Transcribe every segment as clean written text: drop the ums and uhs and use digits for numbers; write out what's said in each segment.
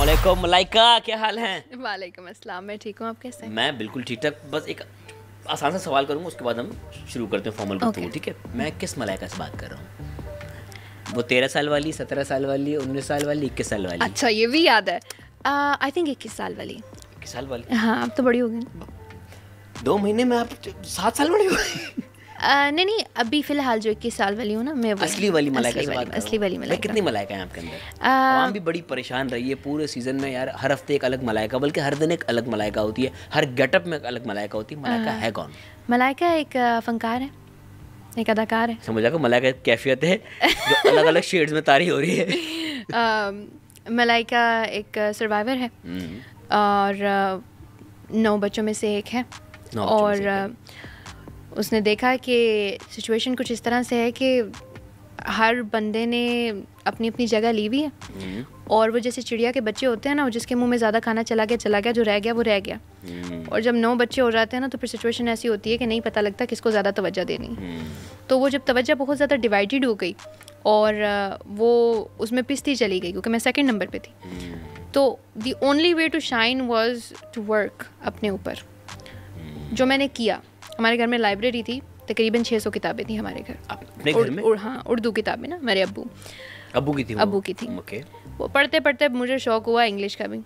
वालेकुम मलाइका, क्या हाल है? वालेकुम अस्सलाम, मैं ठीक हूँ, आप कैसे हैं? मैं बिल्कुल ठीक ठाक। बस एक आसान सा सवाल करूँगा, उसके बाद हम शुरू करते हैं फॉर्मल गुफ्तगू, ठीक है? मैं किस मलाइका से बात कर रहा हूँ? वो 13 साल वाली, 17 साल वाली, 19 साल वाली, 21 साल वाली? अच्छा, ये भी याद है। आई थिंक 21 साल वाली। 21 साल वाली? हाँ, अब तो बड़ी हो गई। 2 महीने में आप 7 साल बड़ी हो गई? नहीं, अभी फिलहाल जो 21 साल वाली हूँ ना, मैं असली वाली मलाइका से बात कर रहा हूँ। असली वाली मलाइका। कितनी मलाइका है आपके अंदर? आवाम भी बड़ी परेशान रही है पूरे सीजन में यार। हर हफ्ते एक अलग मलाइका, बल्कि हर दिन एक अलग मलाइका होती है, हर गेटअप में एक अलग मलाइका होती है। मलाइका है कौन? मलाइका एक फनकार है, एक अदाकार है। समझ आएगा, मलाइका एक कैफियत है जो अलग अलग शेड्स में तारी हो रही है। मलाइका एक सर्वाइवर है और 9 बच्चों में से एक है। और उसने देखा कि सिचुएशन कुछ इस तरह से है कि हर बंदे ने अपनी अपनी जगह ली हुई है और वो जैसे चिड़िया के बच्चे होते हैं ना, जिसके मुंह में ज़्यादा खाना चला गया, जो रह गया वो रह गया। और जब 9 बच्चे हो जाते हैं ना, तो फिर सिचुएशन ऐसी होती है कि नहीं पता लगता किसको ज़्यादा तवज्जो देनी। तो वो जब तवज्जो बहुत ज़्यादा डिवाइडेड हो गई और वो उसमें पिसती चली गई, क्योंकि मैं 2nd नंबर पे थी। तो the only way to shine was to work अपने ऊपर, जो मैंने किया। हमारे घर में लाइब्रेरी थी, तकरीबन 600 किताबें थी हमारे घर। अपने घर में? हाँ, उर्दू किताबें ना, मेरे अब्बू की थी वो? अब्बू की थी। वो पढ़ते पढ़ते मुझे शौक हुआ इंग्लिश का भी।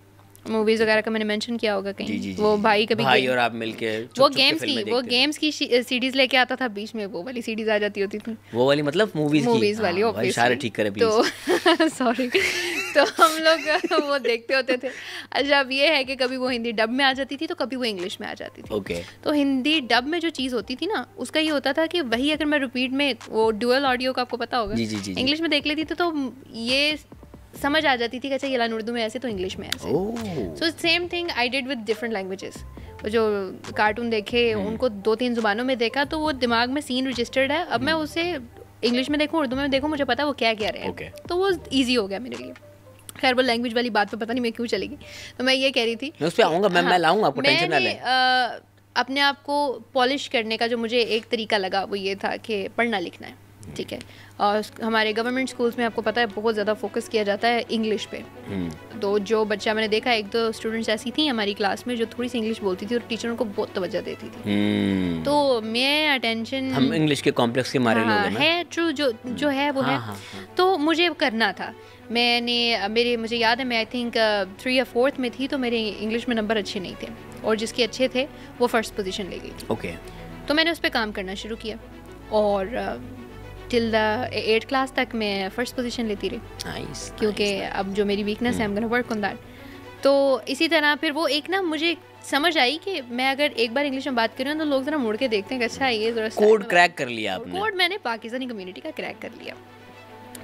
मूवीज़ वगैरह का मैंने मेंशन किया होगा कहीं। जी। वो भाई और आप मिलके वो गेम्स की सीडीज लेके आता था, बीच में वो वाली सीडीज आ जाती होती थी। वो वाली मतलब मूवीज वाली, इशारे ठीक करे प्लीज। तो सॉरी। तो हम लोग वो देखते होते थे। अच्छा, अब ये है कि कभी वो हिंदी डब में आ जाती थी, तो कभी वो इंग्लिश में आ जाती थी। ओके। तो हिंदी डब में जो चीज़ होती थी ना, उसका ये होता था कि वही अगर मैं रिपीट में, वो डुअल ऑडियो का आपको पता होगा, जी। इंग्लिश में देख लेती थी तो ये समझ आ जाती थी कि अच्छा ये लाइन उर्दू में ऐसे, तो इंग्लिश में ऐसे। So same thing I did with different languages. जो कार्टून देखे उनको 2-3 ज़ुबानों में देखा, तो वो दिमाग में सीन रजिस्टर्ड है। अब मैं उसे इंग्लिश में देखूँ, उर्दू में देखूँ, मुझे पता है वो क्या कह रहे हैं। तो वो ईजी हो गया मेरे लिए। खैर, वो लैंग्वेज वाली बात पे पता नहीं मैं क्यों चली गई। तो मैं ये कह रही थी, मैं उस पे आऊँगा, मैं लाऊंगा, आपको टेंशन ना लें। अपने आप को पॉलिश करने का जो मुझे एक तरीका लगा, वो ये था कि पढ़ना लिखना है, ठीक है। और हमारे गवर्नमेंट स्कूल्स में आपको पता है बहुत ज़्यादा फोकस किया जाता है इंग्लिश पे। तो जो बच्चा मैंने देखा, 1-2 स्टूडेंट्स ऐसी थी हमारी क्लास में जो थोड़ी सी इंग्लिश बोलती थी और टीचरों को बहुत तवज्जो देती थी। तो मैं अटेंशन, हम इंग्लिश के कॉम्प्लेक्स के मारे लोग हैं ना? है ट्रू, जो है वो है। तो मुझे करना था। मुझे याद है, मैं आई थिंक 3 या 4th में थी, तो मेरे इंग्लिश में नंबर अच्छे नहीं थे और जिसके अच्छे थे वो 1st पोजीशन ले गई थी। ओके। तो मैंने उस पर काम करना शुरू किया और टिल द 8th क्लास तक मैं 1st पोजीशन लेती रही। क्योंकि अब जो मेरी वीकनेस है, I am gonna work on that. तो इसी तरह फिर वो एक ना, मुझे समझ आई कि मैं अगर एक बार इंग्लिश में बात कर रही हूँ तो लोग ज़रा मुड़ के देखते हैं कि अच्छा ये ज़रा कोड क्रैक कर लिया आपने। कोड मैंने पाकिस्तानी कम्युनिटी का क्रैक कर लिया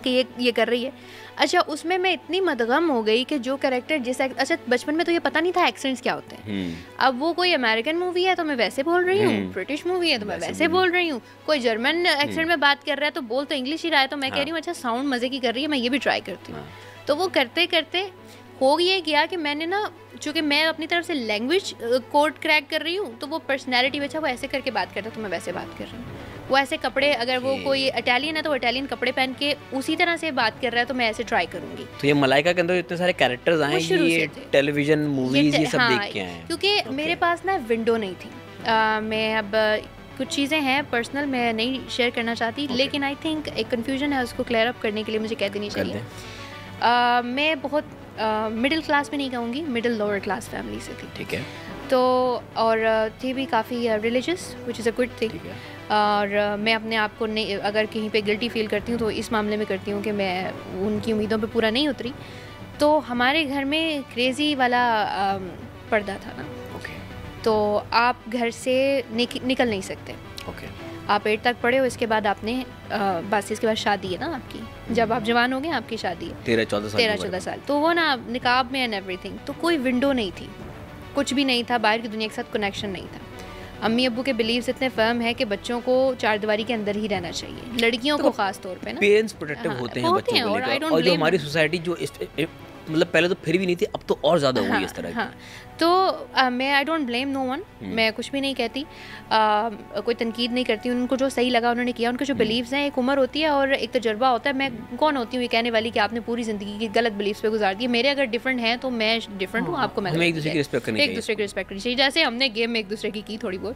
कि ये कर रही है। अच्छा, उसमें मैं इतनी मदगम हो गई कि जो कैरेक्टर अच्छा, बचपन में तो ये पता नहीं था एक्सेंट्स क्या होते हैं। अब वो कोई अमेरिकन मूवी है तो मैं वैसे बोल रही हूँ, ब्रिटिश मूवी है तो मैं वैसे बोल रही हूँ, कोई जर्मन एक्सेंट में बात कर रहा है तो बोल तो इंग्लिश ही रहा है, तो मैं कह रही हूँ अच्छा साउंड मज़े की कर रही है, मैं ये भी ट्राई करती हूँ। तो वो करते करते हो ये गया कि मैंने ना, चूँकि मैं अपनी तरफ से लैंग्वेज कोड क्रैक कर रही हूँ, तो वो पर्सनैलिटी में, अच्छा वो ऐसे करके बात करता है तो मैं वैसे बात कर रही हूँ। वो ऐसे कपड़े, अगर वो कोई इटालियन है तो वो इटालियन कपड़े पहन के उसी तरह से बात कर रहा है, तो मैं ऐसे ट्राई करूँगी। तो ये मलाइका के अंदर इतने सारे कैरेक्टर्स आए, ये टेलीविजन मूवीज ये सब देख के आए? क्योंकि मेरे पास ना विंडो नहीं थी। मैं अब कुछ चीज़ें हैं पर्सनल, मैं नहीं शेयर करना चाहती, लेकिन आई थिंक एक कन्फ्यूजन है, उसको क्लियर अप करने के लिए मुझे कह देनी चाहिए। मैं बहुत मिडिल क्लास में नहीं कहूँगी, मिडिल लोअर क्लास फैमिली से थी, ठीक है। तो और थी भी काफ़ी religious, which is a good thing. और मैं अपने आप को नहीं, अगर कहीं पे गिल्टी फील करती हूँ तो इस मामले में करती हूँ कि मैं उनकी उम्मीदों पे पूरा नहीं उतरी। तो हमारे घर में क्रेज़ी वाला पर्दा था ना, तो आप घर से निकल नहीं सकते। आप 8 तक पढ़े हो, इसके बाद आपने बस इसके बाद शादी है ना आपकी, जब आप जवान हो गए आपकी शादी है 13-14 साल। तो वो ना निकाब में एंड एवरीथिंग, तो कोई विंडो नहीं थी, कुछ भी नहीं था, बाहर की दुनिया के साथ कनेक्शन नहीं था। अम्मी अब्बू के बिलीव्स इतने फर्म है कि बच्चों को 4 दीवारी के अंदर ही रहना चाहिए, लड़कियों को खास तौर पे ना। पेरेंट्स प्रोटेक्टिव होते हैं बच्चों को लेकर, और जो हमारी सोसाइटी जो मतलब पहले तो फिर भी नहीं थी, अब तो और ज़्यादा हो गई इस तरह की। हाँ, तो मैं I don't blame no one, मैं कुछ भी नहीं कहती, कोई तनकीद नहीं करती, उनको जो सही लगा उन्होंने किया, उनके जो बिलीव्स हैं, एक उम्र होती है और एक तजर्बा होता है। मैं कौन होती हूँ ये कहने वाली कि आपने पूरी ज़िंदगी की गलत बिलीव्स पे गुजार दी है। मेरे अगर डिफरेंट हैं तो मैं डिफरेंट हूँ, आपको मैं हमें एक दूसरे की रिस्पेक्ट करनी चाहिए, एक दूसरे की रिस्पेक्ट करनी चाहिए, जैसे हमने गेम में एक दूसरे की थोड़ी बहुत।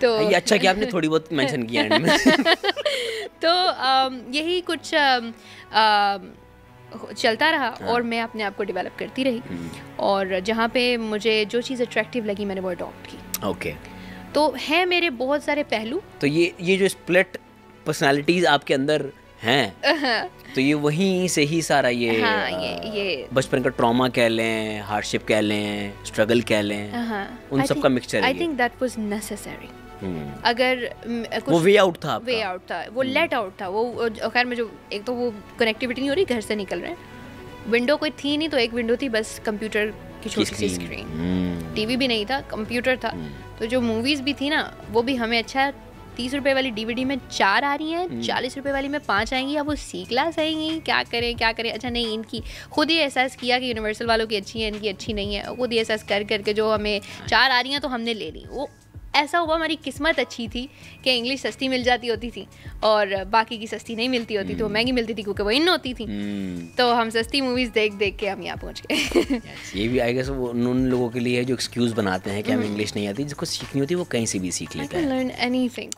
तो ये अच्छा कि आपने थोड़ी बहुत मेंशन किया एंड में। तो यही कुछ चलता रहा और मैं अपने आप को डेवलप करती रही, और जहाँ पे मुझे जो चीज़ अट्रैक्टिव लगी मैंने वो अडॉप्ट की। ओके, तो है मेरे बहुत सारे पहलू। तो ये जो स्प्लिट पर्सनालिटीज आपके अंदर हैं, तो ये वहीं से ही सारा ये, हाँ, ये बचपन का ट्रॉमा कह लें, हार्डशिप कह लें, स्ट्रगल कह लें, उन सब का मिक्सचर है। I think that was necessary. अगर वो वे आउट था, वे आउट था, वो लेट आउट था, वो खैर में जो एक तो वो कनेक्टिविटी नहीं हो रही, घर से निकल रहे हैं, विंडो कोई थी नहीं, तो एक विंडो थी बस, कंप्यूटर की छोटी सी स्क्रीन, टीवी भी नहीं था, कंप्यूटर था। तो जो मूवीज़ भी थी ना वो भी हमें अच्छा 30 रुपए वाली डीवीडी में 4 आ रही हैं, 40 रुपए वाली में 5 आएंगी, अब वो सी क्लास आएंगी, क्या करें। अच्छा नहीं, इनकी खुद ही एहसास किया कि यूनिवर्सल वालों की अच्छी है, इनकी अच्छी नहीं है, खुद ही एहसास करके जो हमें 4 आ रही हैं तो हमने ले ली। वो ऐसा हुआ, हमारी किस्मत अच्छी थी कि इंग्लिश सस्ती मिल जाती होती थी और बाकी की सस्ती नहीं मिलती होती, तो महंगी मिलती थी क्योंकि वो इन होती थी। तो हम सस्ती मूवीज़ देख के हम यहाँ पहुँच गए। ये भी आई गेस वो उन लोगों के लिए है जो एक्सक्यूज़ बनाते हैं कि हमें इंग्लिश नहीं आती, जिसको सीखनी होती है वो कहीं से भी सीख लेता है। I can learn anything.